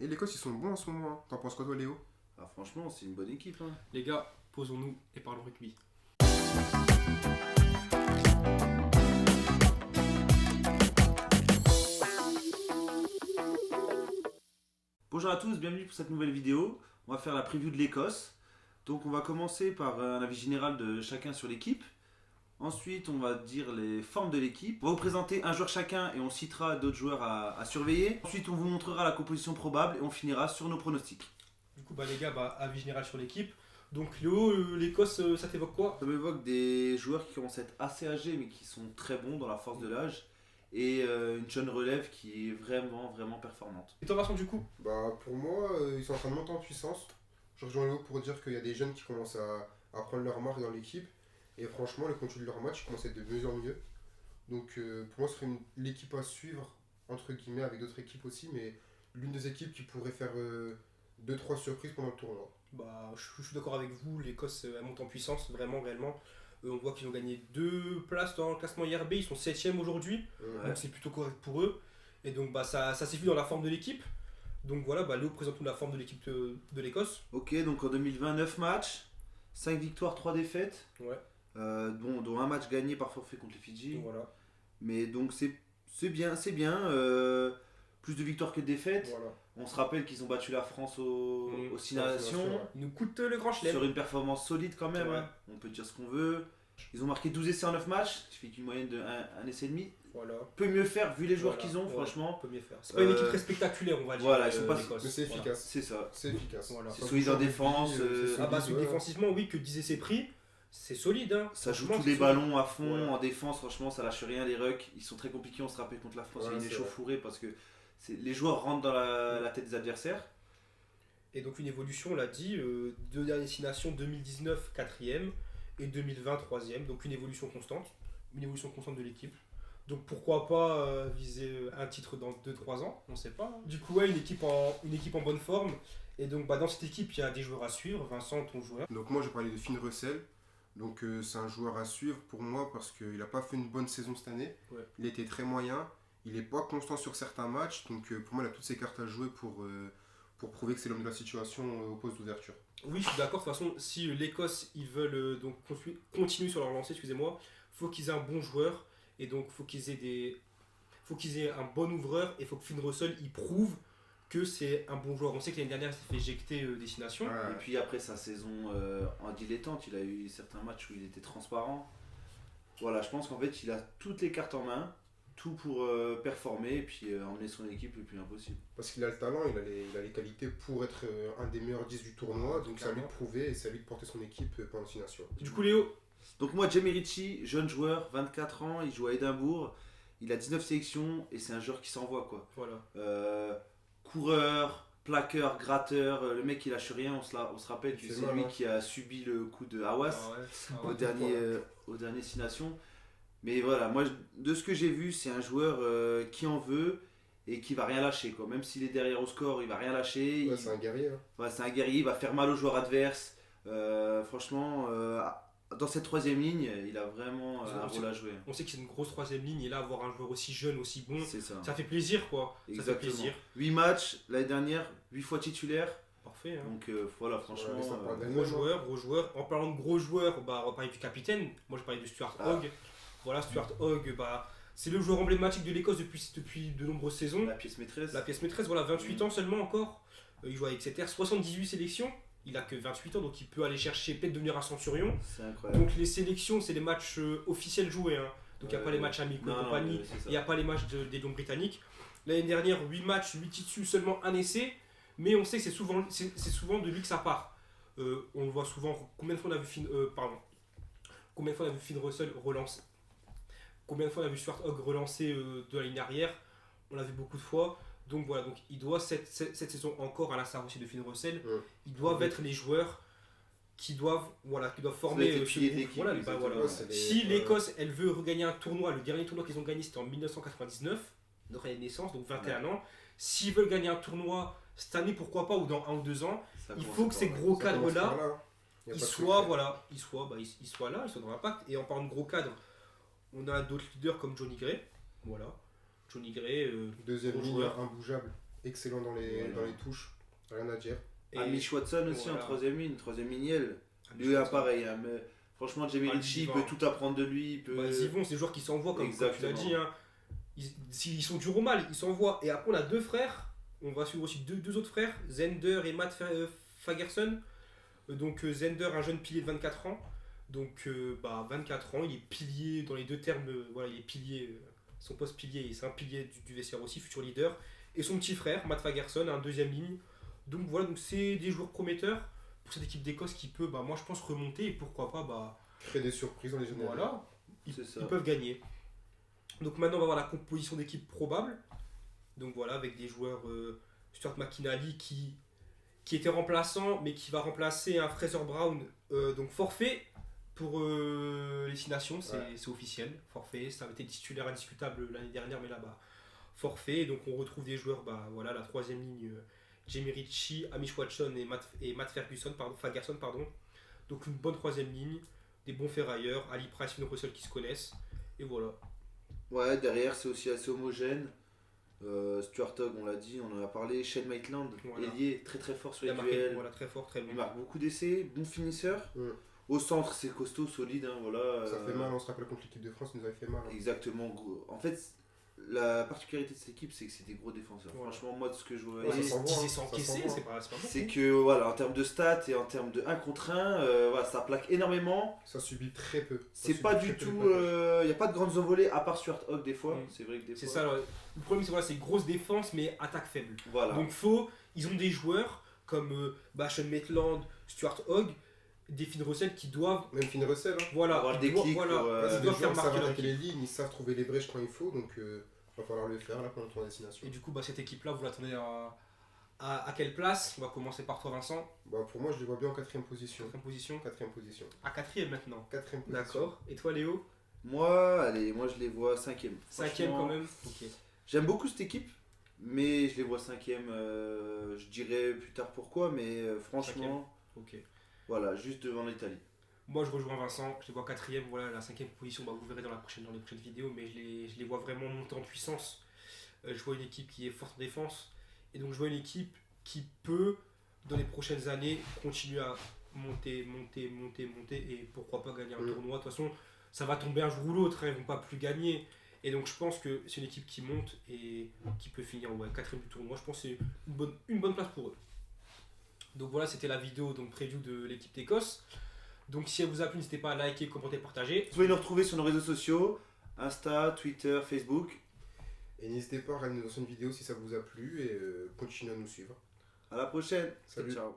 Et l'Écosse, ils sont bons en ce moment, hein. T'en penses quoi, toi, Léo? Ah, franchement, c'est une bonne équipe. Hein. Les gars, posons-nous et parlons rugby. Bonjour à tous, bienvenue pour cette nouvelle vidéo. On va faire la preview de l'Écosse. Donc on va commencer par un avis général de chacun sur l'équipe. Ensuite, on va dire les formes de l'équipe. On va vous présenter un joueur chacun et on citera d'autres joueurs à surveiller. Ensuite, on vous montrera la composition probable et on finira sur nos pronostics. Du coup, les gars, avis général sur l'équipe. Donc Léo, l'Écosse, ça t'évoque quoi? Ça m'évoque des joueurs qui commencent à être assez âgés mais qui sont très bons dans la force de l'âge. Et une jeune relève qui est vraiment performante. Et toi Vincent, du coup? Pour moi, ils sont en train de monter en puissance. Je rejoins Léo pour dire qu'il y a des jeunes qui commencent à prendre leur marque dans l'équipe. Et franchement, le contenu de leur match commence à être de mieux en mieux. Donc pour moi, ce serait l'équipe à suivre, entre guillemets, avec d'autres équipes aussi. Mais l'une des équipes qui pourrait faire 2-3 surprises pendant le tournoi. Je suis d'accord avec vous, l'Écosse elle monte en puissance, vraiment, réellement. On voit qu'ils ont gagné 2 places dans le classement IRB, ils sont 7ème aujourd'hui, Ouais. donc c'est plutôt correct pour eux. Et donc ça s'est vu dans la forme de l'équipe. Donc voilà, Léo présente nous la forme de l'équipe de l'Écosse. Ok, donc en 2020, 9 matchs, 5 victoires, 3 défaites. Ouais, Dont un match gagné par forfait contre les Fidji. donc voilà. Mais donc c'est bien. Plus de victoires que de défaites. Voilà. On se rappelle qu'ils ont battu la France aux 6 Nations. Ouais. Il nous coûte le grand chelem. Sur une performance solide quand même. Ouais. Hein. On peut dire ce qu'on veut. Ils ont marqué 12 essais en 9 matchs, ce qui fait une moyenne de 1 essai et demi. Voilà. Peut mieux faire vu les joueurs Voilà. qu'ils ont, Ouais, franchement. on peut mieux faire. C'est pas une Euh, équipe très spectaculaire, on va dire. voilà, ils sont pas- l'Écosse. Mais c'est Voilà. efficace. C'est ça. C'est efficace. Voilà. C'est solide en défense. C'est Ah solide, ouais. défensivement, oui, que disait ses prix, c'est solide. Hein. Ça joue Franchement, tous les c'est solide. ballons à fond, Voilà. en défense, franchement, ça lâche rien. Les rucks, ils sont très compliqués. On se rappelle contre la France, il y a Ouais, une c'est échauffourée parce que les joueurs rentrent dans la tête des adversaires. Et donc une évolution, on l'a dit, 2 dernières destinations, 2019 4ème et 2020 3ème, donc une évolution constante de l'équipe. Donc pourquoi pas viser un titre dans 2-3 ans, on sait pas. Du coup, ouais, une équipe en bonne forme. Et donc dans cette équipe, il y a des joueurs à suivre. Vincent, ton joueur. Donc moi, je parlais de Finn Russell. Donc c'est un joueur à suivre pour moi parce qu'il n'a pas fait une bonne saison cette année. Ouais. Il était très moyen. Il n'est pas constant sur certains matchs. Donc pour moi, il a toutes ses cartes à jouer pour prouver que c'est l'homme de la situation au poste d'ouverture. Oui, je suis d'accord. De toute façon, si l'Écosse, ils veulent donc continuer sur leur lancée, excusez-moi, faut qu'ils aient un bon joueur. Et donc, faut qu'ils aient un bon ouvreur. Et faut que Finn Russell, il prouve que c'est un bon joueur. On sait que l'année dernière, il s'est fait éjecter Destination. Ouais. Et puis après sa saison en dilettante, il a eu certains matchs où il était transparent. Voilà, je pense qu'en fait, il a toutes les cartes en main, tout pour performer et puis emmener son équipe le plus loin possible. Parce qu'il a le talent, il a les qualités pour être un des meilleurs 10 du tournoi. Donc c'est à lui de prouver et c'est à lui de porter son équipe pendant les nations. Du coup, Léo, Donc moi, Jamie Ritchie, jeune joueur, 24 ans, il joue à Édimbourg, il a 19 sélections et c'est un joueur qui s'envoie quoi. voilà. Coureur, plaqueur, gratteur, le mec il lâche rien, on se rappelle que Il fait c'est mal, lui hein. qui a subi le coup de Hawass. Ah au ouais. dernier 6 Nations. Mais voilà, moi de ce que j'ai vu, c'est un joueur qui en veut et qui va rien lâcher quoi. Même s'il est derrière au score, il va rien lâcher. Ouais, c'est un guerrier. Hein. Ouais, c'est un guerrier, il va faire mal aux joueurs adverses. Franchement, dans cette troisième ligne, il a vraiment un rôle à jouer. On sait que c'est une grosse troisième ligne et là, avoir un joueur aussi jeune, aussi bon, C'est ça. ça fait plaisir quoi. Ça fait Exactement. plaisir. 8 matchs l'année dernière, 8 fois titulaire. Parfait. Hein. Donc voilà, franchement. Ouais, ça parle d'un- Gros joueur. En parlant de gros joueurs, on va parler du capitaine. Moi, je parlais de Stuart Ah. Hogg. Voilà, Stuart Hogg, c'est le joueur emblématique de l'Écosse depuis de nombreuses saisons. la pièce maîtresse. La pièce maîtresse, voilà, 28 ans seulement encore. Il joue avec Exeter, 78 sélections. Il a que 28 ans, donc il peut aller chercher, peut-être devenir un centurion. C'est incroyable. Donc les sélections, c'est les matchs officiels joués. Hein. Donc il n'y a pas les matchs amicaux et Non, compagnie. c'est ça. Il n'y a pas les matchs des Lions britanniques. L'année dernière, 8 matchs, 8 issus, seulement un essai. Mais on sait que c'est souvent de lui que ça part. On le voit souvent. Combien de fois on a vu Finn Russell relancer? Combien de fois on a vu Stuart Hogg relancer de la ligne arrière? On l'a vu beaucoup de fois. Donc voilà, donc il doit cette saison encore, à l'instar aussi de Finn Russell, Ouais. ils doivent être les joueurs qui doivent former Ça doit être les piliers de groupe. l'équipe, Voilà, exactement. voilà. Ouais, c'est Si les- l'Écosse elle veut regagner un tournoi, le dernier tournoi qu'ils ont gagné c'était en 1999, notre année de naissance, donc 21 ans. S'ils veulent gagner un tournoi cette année, pourquoi pas, ou dans 1 ou 2 ans, Ça il commence faut que par ces là. gros Ça commence cadres-là, par là, hein. Y a ils pas de soient, secret. ils soient là, ils soient dans l'impact. Et en parlant de gros cadres, on a d'autres leaders comme Johnny Gray. Voilà. Johnny Gray, Deuxième gros ligne joueur. imbougeable. excellent dans les touches, rien à dire. Et Amish Watson aussi voilà. en troisième ligne, Amish lui Watson. pareil, hein, mais franchement Jamie Ritchie il Zivon. peut tout apprendre de lui, il peut... Zivon, c'est des joueurs qui s'envoient comme tu l'as Exactement. dit. Hein. S'ils sont durs au mal, ils s'envoient. Et après, on a deux frères. On va suivre aussi deux autres frères, Zender et Matt Fagerson. Donc Zender, un jeune pilier de 24 ans. Donc 24 ans, il est pilier dans les deux termes. Voilà, il est pilier. Son poste pilier, c'est un pilier du vestiaire aussi, futur leader. Et son petit frère, Matt Fagerson, un deuxième ligne. Donc voilà, donc c'est des joueurs prometteurs pour cette équipe d'Écosse qui peut, moi je pense, remonter et pourquoi pas, Créer des surprises dans les générales. voilà, C'est ça. ils peuvent gagner. Donc maintenant on va voir la composition d'équipe probable. Donc voilà, avec des joueurs Stuart McInally qui était remplaçant mais qui va remplacer un Fraser Brown, donc forfait pour les 6 Nations, c'est officiel, forfait, ça avait été titulaire indiscutable l'année dernière mais là-bas forfait. Donc on retrouve des joueurs, voilà, la troisième ligne, Jamie Ritchie, Amish Watson et Matt Fagerson. Donc une bonne troisième ligne, des bons ferrailleurs, Ali Price, Finn Russell qui se connaissent, et voilà. Ouais, derrière c'est aussi assez homogène. Stuart Hogg, on l'a dit, on en a parlé. Shane Maitland, Voilà. ailier, très très fort sur Il les a marqué, duels. voilà, très fort, très bon. Il marque beaucoup d'essais, bon finisseur. Ouais. Au centre, c'est costaud, solide, hein, voilà. Ça fait mal, on se rappelle contre l'équipe de France, ça nous avait fait mal. Hein. Exactement, gros. En fait, la particularité de cette équipe, c'est que c'est des gros défenseurs. Voilà. Franchement, moi, de ce que je vois, Ouais, ça Ils s'envoie, disaient hein, sans ça encaisser, s'envoie. c'est pas c'est beaucoup. que, voilà, en termes de stats et en termes de 1 contre 1, voilà, ça plaque énormément. Ça subit très peu. Ça C'est subit pas très du peu tout. les plaquages. Il n'y a pas de grandes envolées, à part Stuart Hogg des fois. Mm. C'est vrai que des C'est fois. ça, alors, le problème c'est voilà, c'est grosse défense mais attaque faible. Voilà. Donc ils ont des joueurs comme Sean Maitland, Stuart Hogg, des Finn Russell qui doivent, Même Finn Russell, hein. voilà, Avoir le ils doivent- déclic voilà, pour, ils C'est des doivent faire joueurs qui savent marquer leur attaquer équipe. les lignes, ils savent trouver les brèches quand il faut, donc va falloir le faire là pendant ton destination. Et du coup, cette équipe-là, vous l'attendez à quelle place? On va commencer par toi, Vincent. Pour moi, je les vois bien en quatrième position. Quatrième position. Quatrième position. À quatrième maintenant. Quatrième position. D'accord. Et toi, Léo? Moi, je les vois 5e. Cinquième quand même. Ok. J'aime beaucoup cette équipe, mais je les vois 5e. Je dirais plus tard pourquoi, mais franchement, Ok. voilà, juste devant l'Italie. Moi, je rejoins Vincent. Je les vois quatrième. Voilà, la cinquième position. Vous verrez dans les prochaines vidéos, mais je les vois vraiment monter en puissance. Je vois une équipe qui est forte en défense, et donc je vois une équipe qui peut, dans les prochaines années, continuer à monter, et pourquoi pas gagner un tournoi. De toute façon, ça va tomber un jour ou l'autre. Ils vont pas plus gagner. Et donc je pense que c'est une équipe qui monte et qui peut finir quatrième du tournoi. Je pense que c'est une bonne place pour eux. Donc voilà, c'était la vidéo preview de l'équipe d'Écosse. Donc si elle vous a plu, n'hésitez pas à liker, commenter, partager. Vous pouvez nous retrouver sur nos réseaux sociaux, Insta, Twitter, Facebook. Et n'hésitez pas à regarder nos anciennes vidéos si ça vous a plu et continuez à nous suivre. À la prochaine. Salut. Ciao.